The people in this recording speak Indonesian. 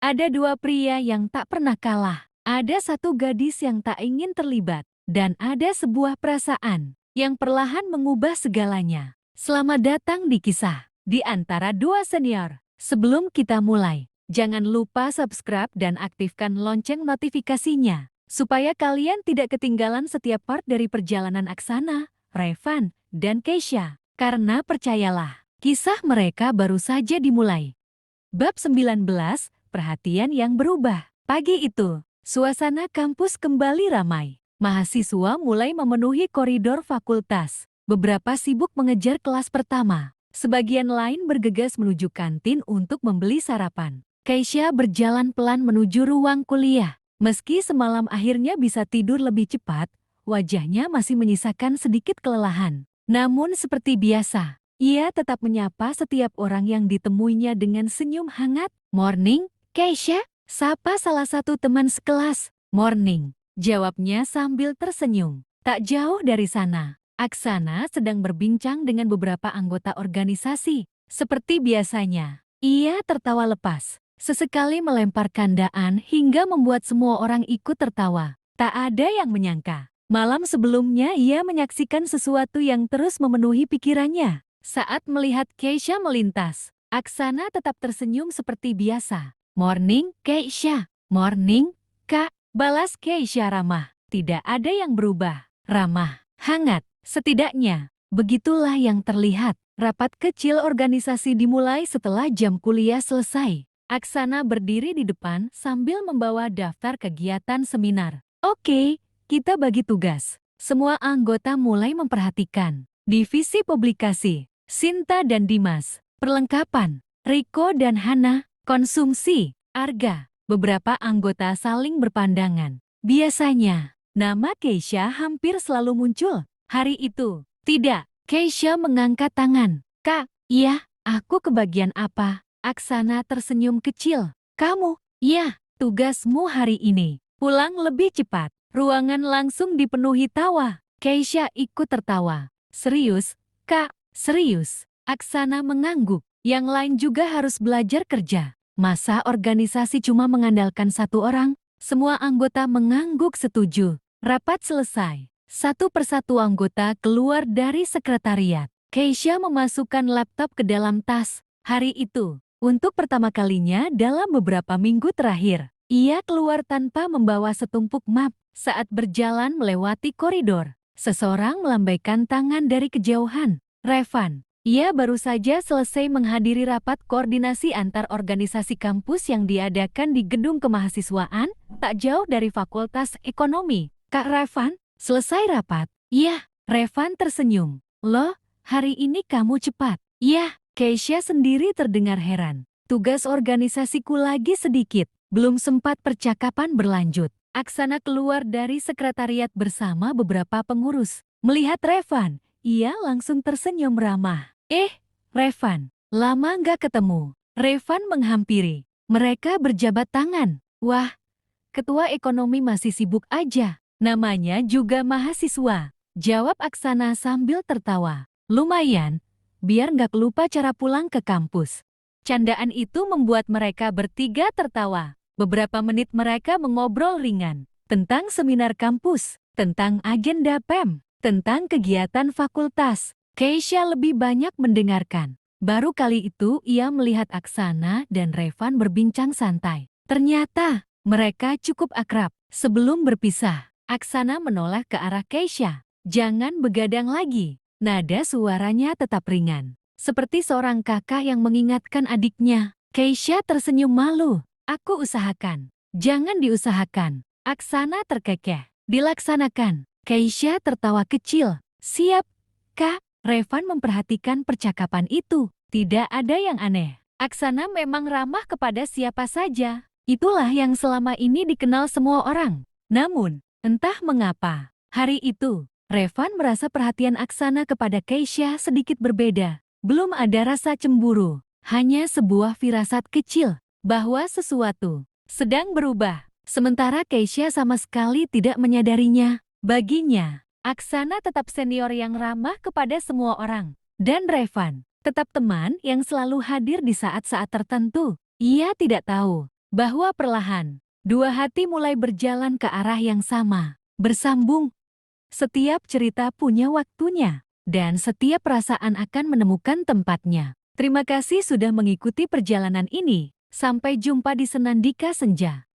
Ada dua pria yang tak pernah kalah. Ada satu gadis yang tak ingin terlibat. Dan ada sebuah perasaan yang perlahan mengubah segalanya. Selamat datang di kisah di antara dua senior. Sebelum kita mulai, jangan lupa subscribe dan aktifkan lonceng notifikasinya. Supaya kalian tidak ketinggalan setiap part dari perjalanan Aksana, Revan, dan Keisha. Karena percayalah, kisah mereka baru saja dimulai. Bab 19, Perhatian yang berubah. Pagi itu, suasana kampus kembali ramai. Mahasiswa mulai memenuhi koridor fakultas. Beberapa sibuk mengejar kelas pertama. Sebagian lain bergegas menuju kantin untuk membeli sarapan. Keisha berjalan pelan menuju ruang kuliah. Meski semalam akhirnya bisa tidur lebih cepat, wajahnya masih menyisakan sedikit kelelahan. Namun seperti biasa, ia tetap menyapa setiap orang yang ditemuinya dengan senyum hangat. "Morning, Keisha," sapa salah satu teman sekelas. "Morning," jawabnya sambil tersenyum. Tak jauh dari sana, Aksana sedang berbincang dengan beberapa anggota organisasi. Seperti biasanya, ia tertawa lepas. Sesekali melempar candaan hingga membuat semua orang ikut tertawa. Tak ada yang menyangka. Malam sebelumnya ia menyaksikan sesuatu yang terus memenuhi pikirannya. Saat melihat Keisha melintas, Aksana tetap tersenyum seperti biasa. "Morning, Keisha." "Morning, Kak," balas Keisha ramah. Tidak ada yang berubah. Ramah, hangat, setidaknya. Begitulah yang terlihat. Rapat kecil organisasi dimulai setelah jam kuliah selesai. Aksana berdiri di depan sambil membawa daftar kegiatan seminar. "Oke, kita bagi tugas." Semua anggota mulai memperhatikan. Divisi publikasi, Sinta dan Dimas. Perlengkapan, Riko dan Hana. Konsumsi, Arga. Beberapa anggota saling berpandangan. Biasanya, nama Keisha hampir selalu muncul. Hari itu, tidak. Keisha mengangkat tangan. "Kak, iya, aku kebagian apa?" Aksana tersenyum kecil. "Kamu, iya, tugasmu hari ini. Pulang lebih cepat." Ruangan langsung dipenuhi tawa. Keisha ikut tertawa. "Serius, Kak, serius?" Aksana mengangguk. Yang lain juga harus belajar kerja. Masa organisasi cuma mengandalkan satu orang? Semua anggota mengangguk setuju. Rapat selesai. Satu persatu anggota keluar dari sekretariat. Keisha memasukkan laptop ke dalam tas. Hari itu, untuk pertama kalinya dalam beberapa minggu terakhir, ia keluar tanpa membawa setumpuk map. Saat berjalan melewati koridor, seseorang melambaikan tangan dari kejauhan. "Revan." Ia baru saja selesai menghadiri rapat koordinasi antar organisasi kampus yang diadakan di gedung kemahasiswaan, tak jauh dari Fakultas Ekonomi. "Kak Revan, selesai rapat?" "Iya." Revan tersenyum. "Loh, hari ini kamu cepat." "Iya." Keisha sendiri terdengar heran. "Tugas organisasiku lagi sedikit." Belum sempat percakapan berlanjut, Aksana keluar dari sekretariat bersama beberapa pengurus. Melihat Revan, ia langsung tersenyum ramah. Revan, lama nggak ketemu." Revan menghampiri. Mereka berjabat tangan. "Wah, ketua ekonomi masih sibuk aja. Namanya juga mahasiswa," jawab Aksana sambil tertawa. "Lumayan, biar nggak lupa cara pulang ke kampus." Candaan itu membuat mereka bertiga tertawa. Beberapa menit mereka mengobrol ringan tentang seminar kampus, tentang agenda PEM, tentang kegiatan fakultas. Keisha lebih banyak mendengarkan. Baru kali itu ia melihat Aksana dan Revan berbincang santai. Ternyata mereka cukup akrab. Sebelum berpisah, Aksana menoleh ke arah Keisha. "Jangan begadang lagi." Nada suaranya tetap ringan, seperti seorang kakak yang mengingatkan adiknya. Keisha tersenyum malu. "Aku usahakan." "Jangan diusahakan." Aksana terkekeh. "Dilaksanakan." Keisha tertawa kecil. "Siap, Kak." Revan memperhatikan percakapan itu. Tidak ada yang aneh. Aksana memang ramah kepada siapa saja. Itulah yang selama ini dikenal semua orang. Namun, entah mengapa, hari itu, Revan merasa perhatian Aksana kepada Keisha sedikit berbeda. Belum ada rasa cemburu, hanya sebuah firasat kecil bahwa sesuatu sedang berubah. Sementara Keisha sama sekali tidak menyadarinya. Baginya, Aksana tetap senior yang ramah kepada semua orang. Dan Revan tetap teman yang selalu hadir di saat-saat tertentu. Ia tidak tahu Bahwa perlahan, dua hati mulai berjalan ke arah yang sama, bersambung. Setiap cerita punya waktunya, dan setiap perasaan akan menemukan tempatnya. Terima kasih sudah mengikuti perjalanan ini. Sampai jumpa di Senandika Senja.